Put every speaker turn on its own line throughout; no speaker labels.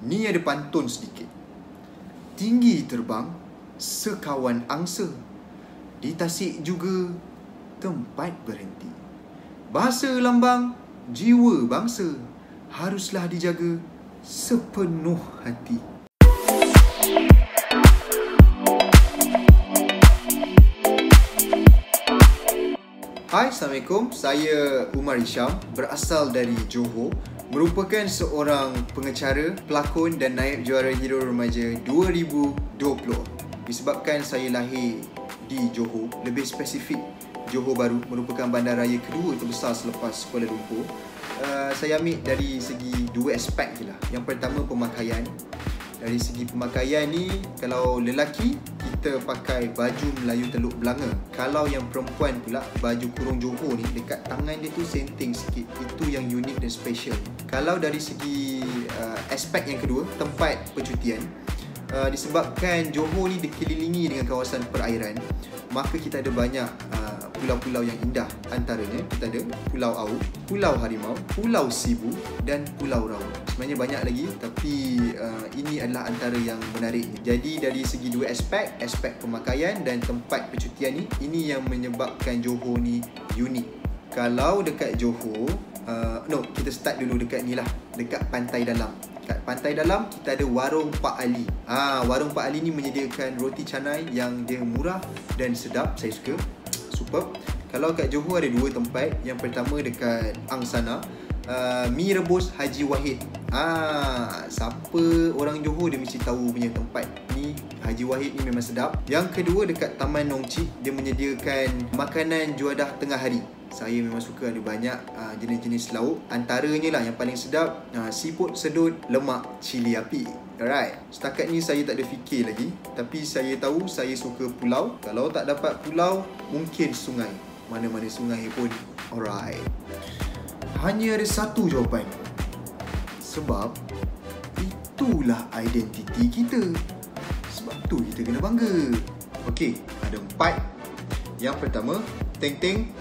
Ni ada pantun sedikit. Tinggi terbang, sekawan angsa. Di tasik juga tempat berhenti. Bahasa lambang, jiwa bangsa haruslah dijaga sepenuh hati. Hai, Assalamualaikum. Saya Umar Hisham, berasal dari Johor, merupakan seorang pengacara, pelakon dan naib juara Hero Remaja 2020. Disebabkan saya lahir di Johor, lebih spesifik Johor Bahru, merupakan bandaraya kedua terbesar selepas Kuala Lumpur. Saya ambil dari segi dua aspek je lah. Yang pertama, pemakaian. Dari segi pemakaian ni, kalau lelaki, kita pakai baju Melayu Teluk Belanga. Kalau yang perempuan pula, baju kurung Johor ni, dekat tangan dia tu senting sikit. Itu yang unik dan special. Kalau dari segi aspek yang kedua, tempat percutian, disebabkan Johor ni dikelilingi dengan kawasan perairan, maka kita ada banyak pulau-pulau yang indah. Antaranya kita ada Pulau Au, Pulau Harimau, Pulau Sibu dan Pulau Raung. Sebenarnya banyak lagi, tapi ini adalah antara yang menarik. Jadi dari segi dua aspek pemakaian dan tempat percutian ni, ini yang menyebabkan Johor ni unik. Kalau dekat Johor, kita start dulu dekat ni lah, dekat Pantai Dalam. Kat Pantai Dalam kita ada Warung Pak Ali. Warung Pak Ali ni menyediakan roti canai yang dia murah dan sedap. Saya suka. Superb. Kalau kat Johor ada dua tempat. Yang pertama dekat Angsana, Mi Rebus Haji Wahid. Siapa orang Johor dia mesti tahu punya tempat ni. Haji Wahid ni memang sedap. Yang kedua dekat Taman Nong Chik, dia menyediakan makanan juadah tengah hari. Saya memang suka, ada banyak jenis-jenis lauk. Antaranya lah yang paling sedap, siput sedut lemak cili api. Alright, setakat ni saya tak ada fikir lagi. Tapi saya tahu saya suka pulau. Kalau tak dapat pulau, mungkin sungai. Mana-mana sungai pun alright. Hanya ada satu jawapan. Sebab itulah identiti kita. Sebab tu kita kena bangga. Okey, ada 4. Yang pertama, Teng-Teng,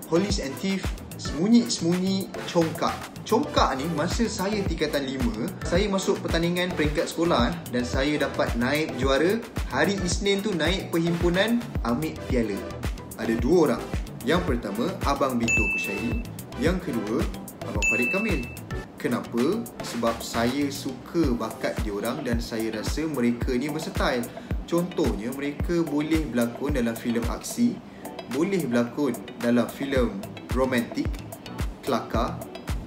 Police and Thief, Sembunyi-sembunyi, Congkak. Congkak ni, masa saya tingkatan 5, saya masuk pertandingan peringkat sekolah dan saya dapat naib juara. Hari Isnin tu naik perhimpunan, ambil piala. Ada 2 orang. Yang pertama, Abang Bito Kushairi. Yang kedua, Abang Farid Kamil. Kenapa? Sebab saya suka bakat diorang dan saya rasa mereka ni versatile. Contohnya, mereka boleh berlakon dalam filem aksi, boleh berlakon dalam filem romantik, kelakar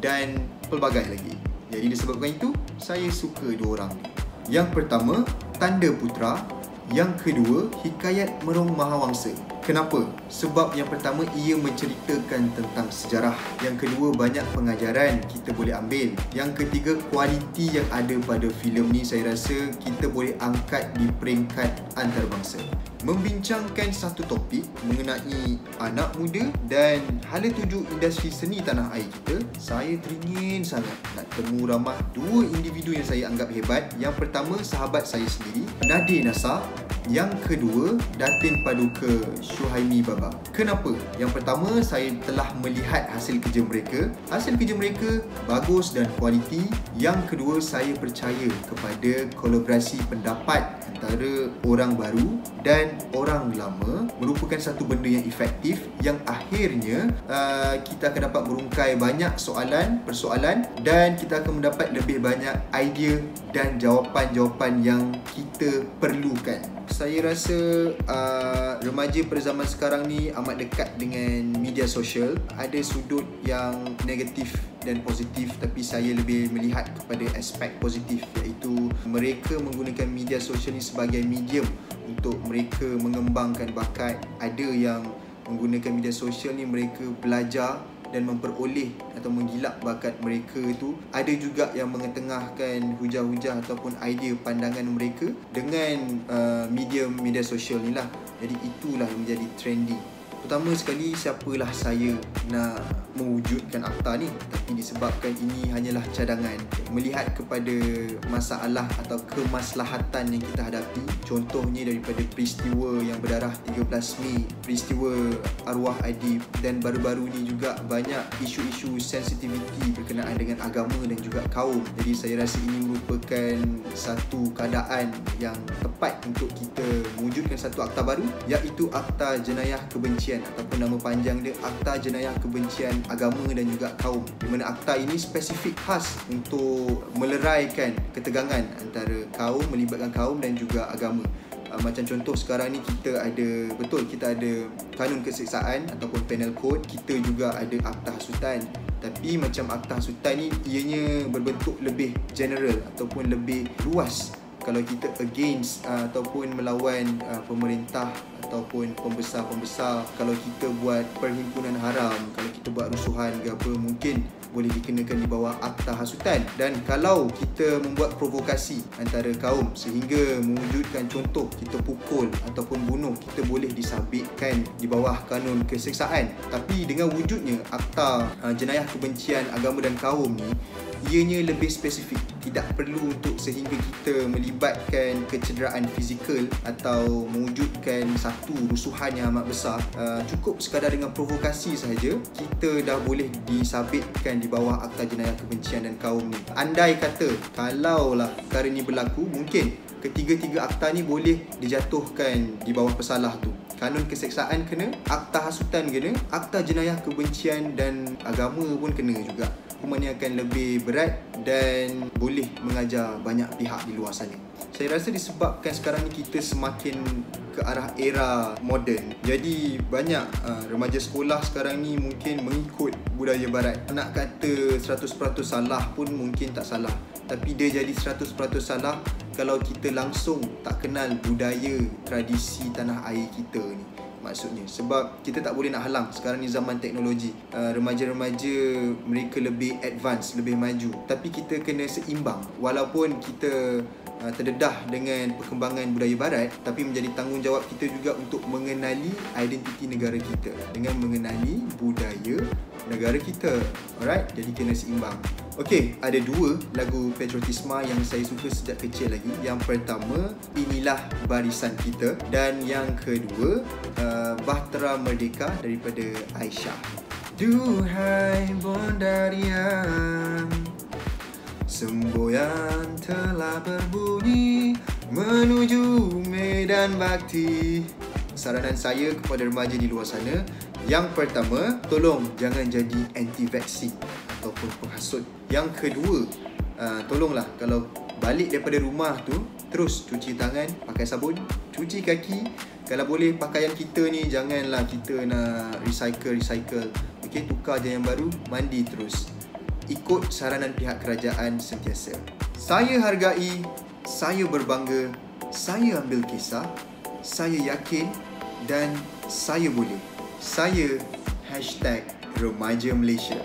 dan pelbagai lagi. Jadi disebabkan itu, saya suka 2 orang ni. Yang pertama, Tanda Putra. Yang kedua, Hikayat Merong Mahawangsa. Kenapa? Sebab yang pertama, ia menceritakan tentang sejarah. Yang kedua, banyak pengajaran kita boleh ambil. Yang ketiga, kualiti yang ada pada filem ni saya rasa kita boleh angkat di peringkat antarabangsa. Membincangkan satu topik mengenai anak muda dan hala tuju industri seni tanah air kita, saya teringin sangat nak temu ramah 2 individu yang saya anggap hebat. Yang pertama, sahabat saya sendiri, Nadir Nasar. Yang kedua, Datin Paduka Syuhaimi Baba. Kenapa? Yang pertama, saya telah melihat hasil kerja mereka. Hasil kerja mereka bagus dan kualiti. Yang kedua, saya percaya kepada kolaborasi pendapat antara orang baru dan orang lama merupakan satu benda yang efektif, yang akhirnya kita akan dapat merungkai banyak persoalan dan kita akan mendapat lebih banyak idea dan jawapan-jawapan yang kita perlukan. Saya rasa remaja pada zaman sekarang ni amat dekat dengan media sosial. Ada sudut yang negatif dan positif, tapi saya lebih melihat kepada aspek positif, iaitu mereka menggunakan media sosial ni sebagai medium untuk mereka mengembangkan bakat. Ada yang menggunakan media sosial ni mereka belajar dan memperoleh atau menggilak bakat mereka itu. Ada juga yang mengetengahkan hujah-hujah ataupun idea pandangan mereka dengan medium media sosial ni lah. Jadi itulah yang menjadi trending. Pertama sekali, siapalah saya nak mewujudkan akta ni? Tapi disebabkan ini hanyalah cadangan, melihat kepada masalah atau kemaslahatan yang kita hadapi. Contohnya daripada peristiwa yang berdarah 13 Mei, peristiwa arwah Adib, dan baru-baru ni juga banyak isu-isu sensitiviti berkenaan dengan agama dan juga kaum. Jadi saya rasa ini merupakan satu keadaan yang tepat untuk kita mewujudkan satu akta baru, iaitu Akta Jenayah Kebencian, ataupun nama panjang dia Akta Jenayah Kebencian Agama dan juga Kaum, di mana akta ini spesifik khas untuk meleraikan ketegangan antara kaum, melibatkan kaum dan juga agama. Macam contoh sekarang ni kita ada kanun keseksaan ataupun penal code, kita juga ada akta hasutan. Tapi macam akta hasutan ni ianya berbentuk lebih general ataupun lebih luas. Kalau kita against ataupun melawan pemerintah ataupun pembesar-pembesar, kalau kita buat perhimpunan haram, kalau kita buat rusuhan ke apa, mungkin boleh dikenakan di bawah akta hasutan. Dan kalau kita membuat provokasi antara kaum sehingga mewujudkan contoh kita pukul ataupun bunuh, kita boleh disabitkan di bawah kanun keseksaan. Tapi dengan wujudnya Akta Jenayah Kebencian Agama dan Kaum ni, ianya lebih spesifik. Tidak perlu untuk sehingga kita melibatkan kecederaan fizikal atau mewujudkan satu rusuhan yang amat besar. Cukup sekadar dengan provokasi sahaja, kita dah boleh disabitkan di bawah Akta Jenayah Kebencian dan Kaum ni. Andai kata kalaulah perkara ni berlaku, mungkin ketiga-tiga akta ni boleh dijatuhkan di bawah pesalah tu. Kanun keseksaan kena, akta hasutan kena, Akta Jenayah Kebencian dan Agama pun kena juga. Hukumannya akan lebih berat dan boleh mengajar banyak pihak di luar sana. Saya rasa disebabkan sekarang ni kita semakin ke arah era moden. Jadi banyak remaja sekolah sekarang ni mungkin mengikut budaya barat. Nak kata 100% salah pun mungkin tak salah. Tapi dia jadi 100% salah kalau kita langsung tak kenal budaya, tradisi tanah air kita ni. Maksudnya, sebab kita tak boleh nak halang. Sekarang ni zaman teknologi, remaja-remaja mereka lebih advance, lebih maju. Tapi kita kena seimbang. Walaupun kita terdedah dengan perkembangan budaya barat, tapi menjadi tanggungjawab kita juga untuk mengenali identiti negara kita dengan mengenali budaya negara kita. Alright, jadi kena seimbang. Okey, ada dua lagu patriotisme yang saya suka sejak kecil lagi. Yang pertama, Inilah Barisan Kita, dan yang kedua, Bahtera Merdeka daripada Aisyah. Duhai Bonda Riang, semboyan telah berbunyi menuju medan bakti. Saranan saya kepada remaja di luar sana, yang pertama, tolong jangan jadi anti-vaksin ataupun penghasut. Yang kedua, tolonglah kalau balik daripada rumah tu, terus cuci tangan pakai sabun, cuci kaki. Kalau boleh pakaian kita ni janganlah kita nak recycle. Okey, tukar je yang baru, mandi terus. Ikut saranan pihak kerajaan sentiasa. Saya hargai, saya berbangga, saya ambil kisah, saya yakin dan saya boleh. Saya #Remaja Malaysia.